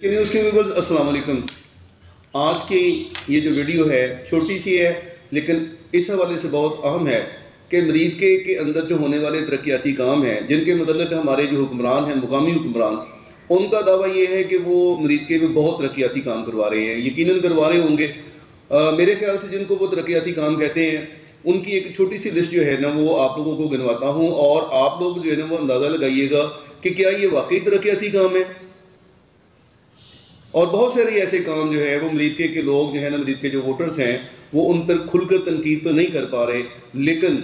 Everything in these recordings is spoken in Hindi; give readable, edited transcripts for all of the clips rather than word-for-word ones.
न्यूज़ के व्यूअर्स अस्सलाम वालेकुम। आज की ये जो वीडियो है छोटी सी है, लेकिन इस हवाले से बहुत अहम है कि मरीद के अंदर जो होने वाले तरक्याती काम हैं, जिनके मतलब हमारे जो हुक्मरान हैं, मुकामी हुक्मरान, उनका दावा ये है कि वो मरीद के में बहुत तरक्याती काम करवा रहे हैं। यकीनन करवा रहे होंगे। मेरे ख्याल से जिनको वो तरक्याती काम कहते हैं, उनकी एक छोटी सी लिस्ट जो है ना, वो आप लोगों को गिनवाता हूँ और आप लोग जो है ना वो अंदाज़ा लगाइएगा कि क्या ये वाकई तरक्याती काम है। और बहुत सारे ऐसे काम जो है वो मरीद के लोग जो है ना, मरीद के जो वोटर्स हैं, वो उन पर खुलकर तनकीद तो नहीं कर पा रहे, लेकिन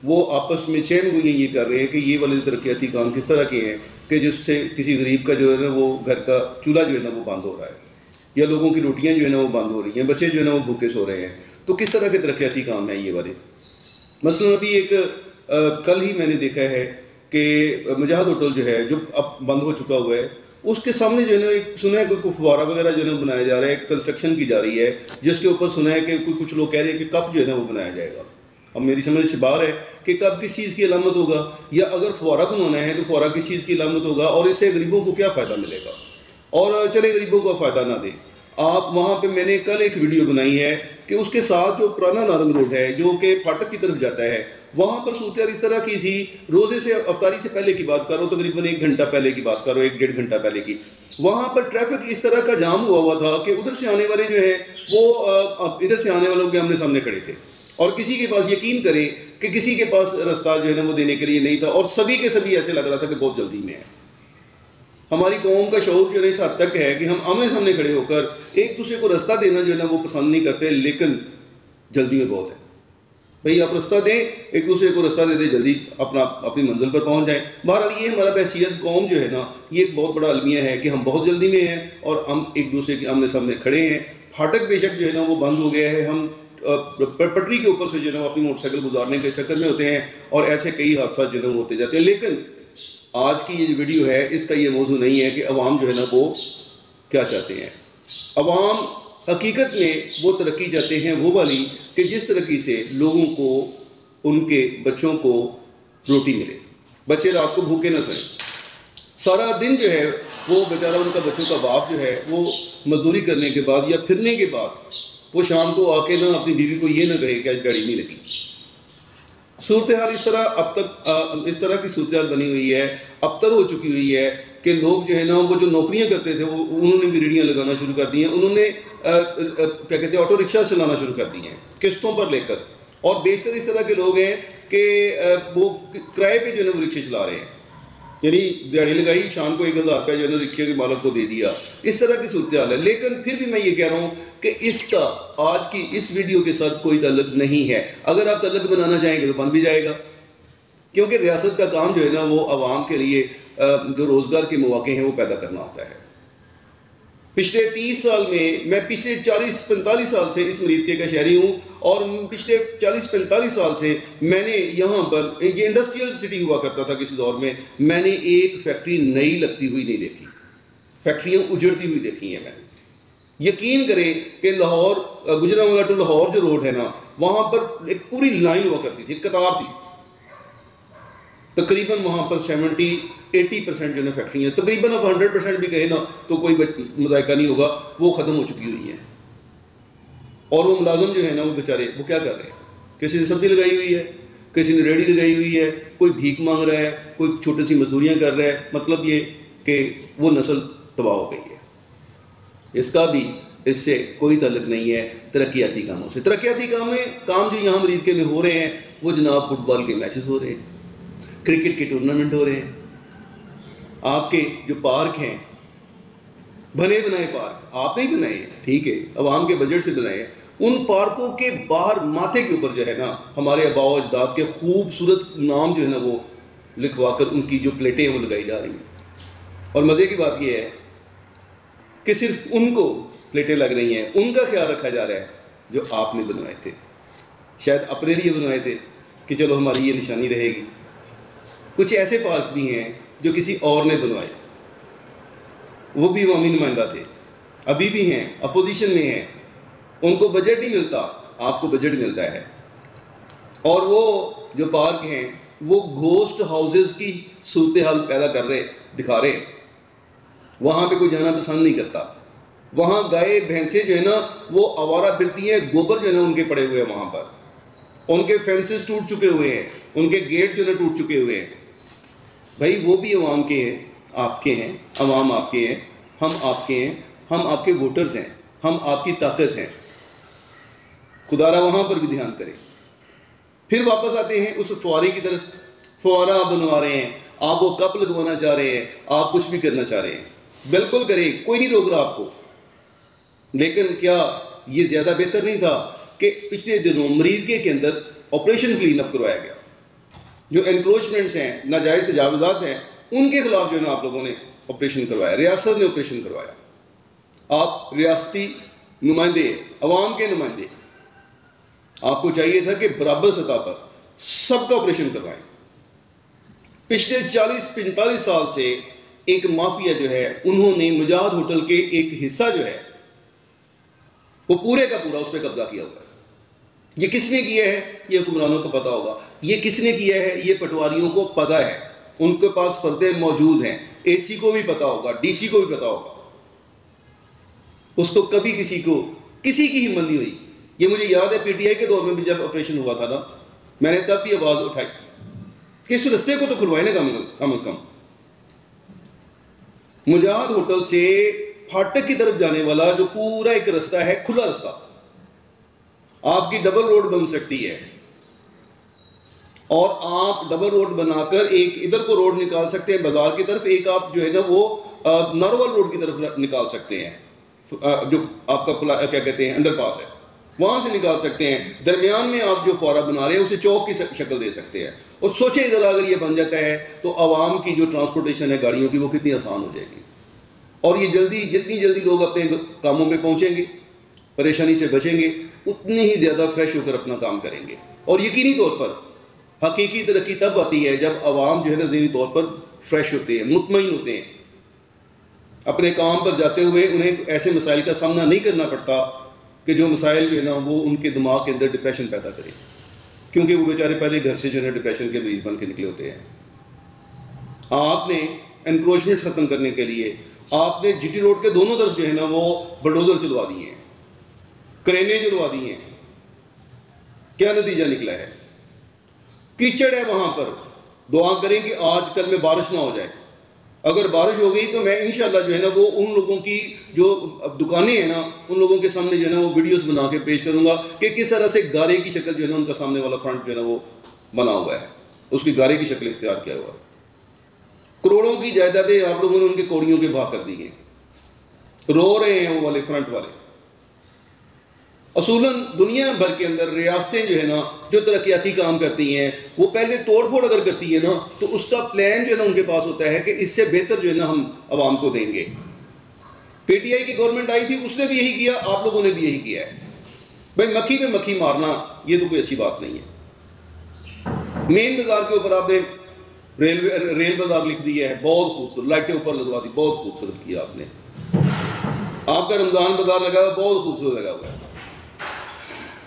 वो आपस में चैन गोइयाँ ये कर रहे हैं कि ये वाले तरक्याती काम किस तरह के हैं कि जिससे किसी गरीब का जो है ना वो घर का चूल्हा जो है ना वो बंद हो रहा है, या लोगों की रोटियाँ जो है ना वो बंद हो रही हैं, बच्चे जो है ना वो भूखे सो रहे हैं। तो किस तरह के तरक्याती काम हैं ये वाले। मसलन अभी एक कल ही मैंने देखा है कि मुजाहिद होटल जो है, जो अब बंद हो चुका हुआ है, उसके सामने जो है ना एक सुना है कोई फुवारा वगैरह जो है ना बनाया जा रहा है, कंस्ट्रक्शन की जा रही है, जिसके ऊपर सुना है कि कुछ लोग कह रहे हैं कि कब जो है ना वो बनाया जाएगा। अब मेरी समझ से बाहर है कि कब किस चीज़ की अलामत होगा, या अगर फुवारा बनवाना है तो फुवारा किस चीज़ की अलामत होगा, और इससे गरीबों को क्या फ़ायदा मिलेगा। और चले गरीबों को फ़ायदा ना दे आप, वहाँ पे मैंने कल एक वीडियो बनाई है कि उसके साथ जो पुराना नारंग रोड है जो कि फाटक की तरफ जाता है, वहाँ पर सूरत इस तरह की थी। रोज़े से अफ्तारी से पहले की बात करो, तकरीबन 1 घंटा पहले की बात करो, 1-1.5 घंटा पहले की, वहाँ पर ट्रैफिक इस तरह का जाम हुआ था कि उधर से आने वाले जो है वो इधर से आने वालों के आमने सामने खड़े थे, और किसी के पास, यकीन करें कि किसी के पास रास्ता जो है ना वो देने के लिए नहीं था, और सभी के सभी ऐसे लग रहा था कि बहुत जल्दी में है। हमारी कौम का शौक जो है इस हद तक है कि हम आमने सामने खड़े होकर एक दूसरे को रास्ता देना जो है ना वो पसंद नहीं करते, लेकिन जल्दी में बहुत है। भाई आप रास्ता दें, एक दूसरे को रास्ता दे दें, जल्दी अपनी मंजिल पर पहुंच जाएं। बहरहाल ये हमारा बहसीयत कौम जो है ना, ये एक बहुत बड़ा अलमिया है कि हम बहुत जल्दी में हैं और हम एक दूसरे के आमने सामने खड़े हैं। फाटक बेशक जो है ना वो बंद हो गया है, हम पटरी के ऊपर से जो है ना अपनी मोटरसाइकिल गुजारने के चक्कर में होते हैं, और ऐसे कई हादसा जो है ना होते जाते हैं। लेकिन आज की ये जो वीडियो है, इसका ये मौजू नहीं है कि अवाम जो है ना वो क्या चाहते हैं। अवाम हकीकत में वो तरक्की चाहते हैं वो वाली कि जिस तरक्की से लोगों को, उनके बच्चों को रोटी मिले, बच्चे रात को भूखे ना सोएं। सारा दिन जो है वो बेचारा, उनका बच्चों का बाप जो है वो मजदूरी करने के बाद या फिरने के बाद वो शाम को आके ना अपनी बीवी को ये ना कहे कि आज गाड़ी नहीं लगी। सूरत हाल इस तरह अब तक इस तरह की सूरत हाल बनी हुई है, अबतर हो चुकी हुई है कि लोग जो है ना वो जो नौकरियां करते थे वो उन्होंने भी रेहड़ियाँ लगाना शुरू कर दी हैं, उन्होंने क्या कहते हैं ऑटो रिक्शा चलाना शुरू कर दी हैं किस्तों पर लेकर, और बेशतर इस तरह के लोग हैं कि वो किराए पे जो है ना वो रिक्शे चला रहे हैं, यानी दिहाड़ी लगाई, शाम को 1000 रुपया जो है ना रिक्शे के मालिक को दे दिया। इस तरह की सूरत हाल है। लेकिन फिर भी मैं ये कह रहा हूँ कि इसका आज की इस वीडियो के साथ कोई ताल्लुक नहीं है। अगर आप ताल्लुक बनाना चाहेंगे तो बन भी जाएगा, क्योंकि रियासत का काम जो है ना वो आवाम के लिए जो रोज़गार के मौके हैं वो पैदा करना होता है। पिछले 30 साल में, मैं पिछले 40-45 साल से इस मरीद का शहरी हूँ, और पिछले 40-45 साल से मैंने यहाँ पर, ये इंडस्ट्रियल सिटी हुआ करता था किसी दौर में, मैंने एक फैक्ट्री नई लगती हुई नहीं देखी, फैक्ट्रियाँ उजड़ती हुई देखी हैं मैंने। यकीन करें कि लाहौर, गुजरांवाला टू लाहौर जो रोड है ना, वहाँ पर एक पूरी लाइन हुआ करती थी, कतार थी, तकरीबन वहाँ पर 70-80% जो है फैक्ट्रियाँ, तकरीबन अब 100% भी कहे ना तो कोई मजायका नहीं होगा, वो ख़त्म हो चुकी हुई हैं। और वो मुलाजम जो है ना वो बेचारे वो क्या कर रहे हैं, किसी ने सब्जी लगाई हुई है, किसी ने रेहड़ी लगाई हुई है, कोई भीख मांग रहा है, कोई छोटी सी मजदूरियाँ कर रहा है। मतलब ये कि वो नस्ल तबाह हो गई है। इसका भी इससे कोई ताल्लुक नहीं है तरक्याती कामों से। तरक्याती काम जो यहाँ मरीद के में हो रहे हैं वो जनाब फुटबॉल के मैचेस हो रहे हैं, क्रिकेट के टूर्नामेंट हो रहे हैं। आपके जो पार्क हैं, बने बनाए पार्क आप नहीं बनाए, ठीक है, अवाम के बजट से बनाए हैं, उन पार्कों के बाहर माथे के ऊपर जो है ना हमारे आबाओ अजदाद के खूबसूरत नाम जो है ना वो लिखवाकर उनकी जो प्लेटें वो लगाई जा रही हैं। और मज़े की बात यह है कि सिर्फ उनको प्लेटें लग रही हैं, उनका ख्याल रखा जा रहा है जो आपने बनवाए थे, शायद अपने लिए बनवाए थे कि चलो हमारी ये निशानी रहेगी। कुछ ऐसे पार्क भी हैं जो किसी और ने बनवाए, वो भी अवामी नुमाइंदा थे, अभी भी हैं, अपोजिशन में हैं, उनको बजट नहीं मिलता, आपको बजट मिलता है। और वो जो पार्क हैं वो घोस्ट हाउसेस की सूरत हाल पैदा कर रहे, दिखा रहे हैं। वहाँ पे कोई जाना पसंद नहीं करता। वहाँ गाय भैंसें जो है ना वो आवारा फिरती हैं, गोबर जो है ना उनके पड़े हुए हैं वहाँ पर, उनके फेंसेस टूट चुके हुए हैं, उनके गेट जो है ना टूट चुके हुए हैं। भाई वो भी अवाम के हैं, आपके हैं, अवाम आपके हैं, हम आपके हैं, हम आपके वोटर्स हैं, हम आपकी ताकत हैं। खुदारा वहाँ पर भी ध्यान करें। फिर वापस आते हैं उस फुवारे की तरफ। फुवारा आप बनवा रहे हैं, आप वो कप लगवाना चाह रहे हैं, आप कुछ भी करना चाह रहे हैं, बिल्कुल करें, कोई नहीं रोक रहा आपको। लेकिन क्या ये ज़्यादा बेहतर नहीं था कि पिछले दिनों मरीज़ के अंदर ऑपरेशन क्लीन अप करवाया गया? जो एनक्रोचमेंट्स हैं, नाजायज़ तजावुज़ात हैं, उनके खिलाफ जो है ना आप लोगों ने ऑपरेशन करवाया, रियासत ने ऑपरेशन करवाया। आप रियासती नुमाइंदे, अवाम के नुमाइंदे, आपको चाहिए था कि बराबर सतह पर सबका ऑपरेशन करवाएं। पिछले 40-45 साल से एक माफिया जो है, उन्होंने मुजाहिद होटल के एक हिस्सा जो है वो पूरे का पूरा उस पर कब्जा किया हुआ है। ये किसने किया है? ये हुक्मरानों को पता होगा। ये किसने किया है? ये पटवारियों को पता है, उनके पास फर्दे मौजूद हैं। एसी को भी पता होगा, डीसी को भी पता होगा। उसको कभी किसी की हिम्मत नहीं हुई। ये मुझे याद है पीटीआई के दौर में भी जब ऑपरेशन हुआ था ना, मैंने तब भी आवाज़ उठाई कि इस रस्ते को तो खुलवाए ना कम से कम। मुजाहिद होटल से फाटक की तरफ जाने वाला जो पूरा एक रास्ता है, खुला रास्ता, आपकी डबल रोड बन सकती है और आप डबल रोड बनाकर एक इधर को रोड निकाल सकते हैं बाजार की तरफ, एक आप जो है ना वो नारोवाल रोड की तरफ निकाल सकते हैं, जो आपका क्या कहते हैं अंडरपास है, वहाँ से निकाल सकते हैं। दरमियान में आप जो फौरा बना रहे हैं उसे चौक की शक्ल दे सकते हैं। और सोचे इधर अगर ये बन जाता है तो आवाम की जो ट्रांसपोर्टेशन है गाड़ियों की वो कितनी आसान हो जाएगी, और ये जितनी जल्दी लोग अपने कामों में पहुँचेंगे, परेशानी से बचेंगे, उतनी ही ज़्यादा फ्रेश होकर अपना काम करेंगे। और यकीनी तौर पर हकीकी तरक्की तब आती है जब आवाम जो है ना ज़हनी तौर पर फ्रेश होते हैं, मुतमईन होते हैं, अपने काम पर जाते हुए उन्हें ऐसे मसाइल का सामना नहीं करना पड़ता कि जो मसाइल जो है ना वो उनके दिमाग के अंदर डिप्रेशन पैदा करें, क्योंकि वो बेचारे पहले घर से जो है ना डिप्रेशन के मरीज बन के निकले होते हैं। आपने एनक्रोचमेंट ख़त्म करने के लिए आपने जीटी रोड के दोनों तरफ जो है ना वो बुलडोजर चलवा दिए हैं, क्रेनें चलवा दी हैं। क्या नतीजा निकला है? कीचड़ है वहाँ पर। दुआ करें कि आज कल में बारिश ना हो जाए। अगर बारिश हो गई तो मैं इंशाल्लाह जो है ना वो उन लोगों की जो दुकानें हैं ना, उन लोगों के सामने जो है ना वो वीडियोस बना के पेश करूंगा कि किस तरह से गारे की शक्ल जो है ना उनका सामने वाला फ्रंट जो है ना वो बना हुआ है, उसकी गारे की शक्ल इख्तियार किया हुआ है। करोड़ों की जायदादें आप लोगों ने उनके कौड़ियों के भाग कर दी हैं। रो रहे हैं वो वाले फ्रंट वाले। असूलन दुनिया भर के अंदर रियासतें जो है ना जो तरक्याती काम करती हैं, वो पहले तोड़ फोड़ अगर करती है ना तो उसका प्लान जो है ना उनके पास होता है कि इससे बेहतर जो है ना हम आवाम को देंगे। पीटीआई की गवर्नमेंट आई थी, उसने भी यही किया, आप लोगों ने भी यही किया है। भाई मक्खी पे मक्खी मारना ये तो कोई अच्छी बात नहीं है। मेन बाजार के ऊपर आपने रेल बाजार लिख दिया है, बहुत खूबसूरत, लाइटें ऊपर लगवा दी, बहुत खूबसूरत किया आपने। आपका रमज़ान बाजार लगा हुआ, बहुत खूबसूरत लगा हुआ है।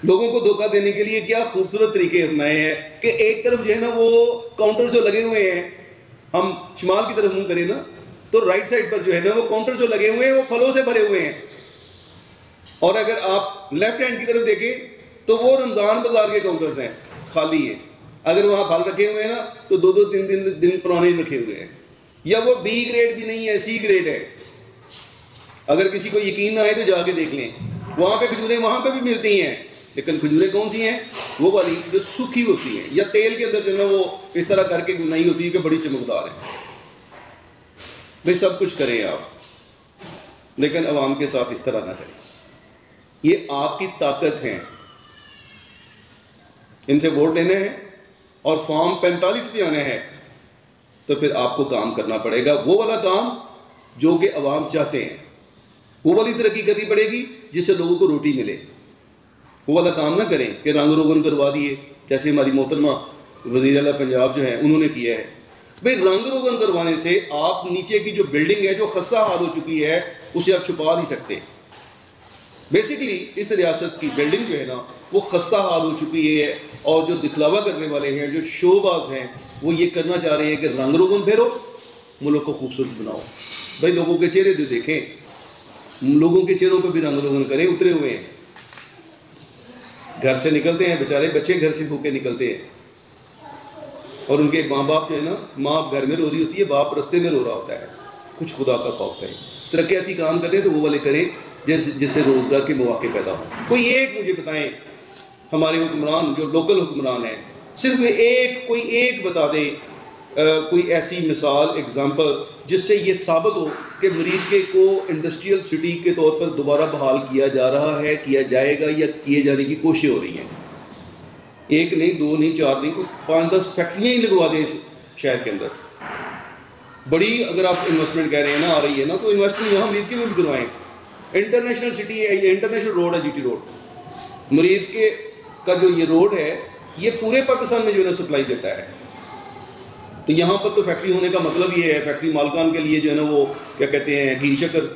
लोगों को धोखा देने के लिए क्या खूबसूरत तरीके अपनाए हैं कि एक तरफ जो है ना वो काउंटर जो लगे हुए हैं, हम शुमाल की तरफ मुंह करें ना तो राइट साइड पर जो है ना वो काउंटर जो लगे हुए हैं वो फलों से भरे हुए हैं, और अगर आप लेफ्ट हैंड की तरफ देखें तो वो रमज़ान बाजार के काउंटर्स हैं, खाली है। अगर वहाँ फल रखे हुए हैं ना तो 2-3 दिन पुराने रखे हुए हैं, या वो बी ग्रेड भी नहीं है, सी ग्रेड है। अगर किसी को यकीन ना आए तो जाके देख लें, वहाँ पे खजूरें वहाँ पे भी मिलती हैं, लेकिन खजूरें कौन सी हैं? वो वाली जो सूखी होती हैं या तेल के अंदर जो है वो इस तरह करके नहीं होती है कि बड़ी चमकदार है। भाई सब कुछ करें आप, लेकिन अवाम के साथ इस तरह ना करें। ये आपकी ताकत है, इनसे वोट लेने हैं और फॉर्म 45 पे आने हैं, तो फिर आपको काम करना पड़ेगा, वो वाला काम जो कि अवाम चाहते हैं। वो वाली तरक्की करनी पड़ेगी जिससे लोगों को रोटी मिले। वो वाला काम ना करें कि रंग रोगन करवा दिए, जैसे हमारी मोहतरमा वज़ीर आला पंजाब जो है उन्होंने किया है। भाई रंग रोगन करवाने से आप नीचे की जो बिल्डिंग है जो खस्ता हाल हो चुकी है उसे आप छुपा नहीं सकते। बेसिकली इस रियासत की बिल्डिंग जो है ना वो खस्ता हाल हो चुकी है, और जो दिखलावा करने वाले हैं, जो शोबाज हैं, वो ये करना चाह रहे हैं कि रंग रोगन फेरो, मुल्क को खूबसूरत बनाओ। भाई लोगों के चेहरे तो देखें, लोगों के चेहरों पर भी रंग रोगन करें, उतरे हुए हैं, घर से निकलते हैं बेचारे बच्चे, घर से भूखे निकलते हैं, और उनके माँ बाप जो है ना, माँ घर में रो रही होती है, बाप रास्ते में रो रहा होता है। कुछ खुदा का खौफ करें, तरक्याती काम करें तो वो वाले करें जिससे रोज़गार के मौके पैदा हो। कोई एक मुझे बताएं हमारे हुक्मरान जो लोकल हुक्मरान हैं, सिर्फ कोई एक बता दें, कोई ऐसी मिसाल एग्जांपल जिससे ये साबित हो कि मरीदके को इंडस्ट्रियल सिटी के तौर पर दोबारा बहाल किया जा रहा है, किया जाएगा या किए जाने की कोशिश हो रही है। एक नहीं, दो नहीं, चार नहीं, कोई 5-10 फैक्ट्रियाँ ही लगवा दें इस शहर के अंदर। बड़ी अगर आप इन्वेस्टमेंट कह रहे हैं ना आ रही है ना, तो इन्वेस्टमेंट यहाँ मरीदके में भी करवाएँ। इंटरनेशनल सिटी है ये, इंटरनेशनल रोड है GT रोड, मरीदके का जो ये रोड है ये पूरे पाकिस्तान में जो है ना सप्लाई देता है। तो यहाँ पर तो फैक्ट्री होने का मतलब ये है, फैक्ट्री मालकान के लिए जो है ना वो क्या कहते हैं घी शक्कर,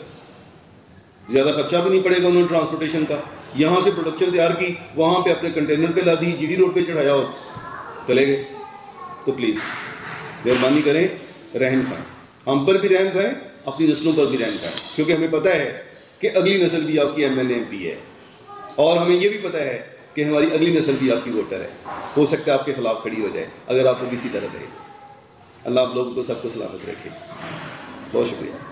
ज़्यादा खर्चा भी नहीं पड़ेगा उन्होंने ट्रांसपोर्टेशन का। यहाँ से प्रोडक्शन तैयार की, वहाँ पे अपने कंटेनर पे ला दी, GT रोड पे चढ़ाया और चले गए। तो प्लीज़ मेहरबानी करें, रहम खाएँ, हम पर भी रहम खाएँ, अपनी नस्लों पर भी रहम खाएँ, क्योंकि हमें पता है कि अगली नस्ल भी आपकी MLA MP है, और हमें ये भी पता है कि हमारी अगली नस्ल भी आपकी वोटर है। हो सकता है आपके खिलाफ खड़ी हो जाए अगर आप लोग इसी तरह रहे। अल्लाह आप लोगों को सबको सलामत रखे। बहुत शुक्रिया।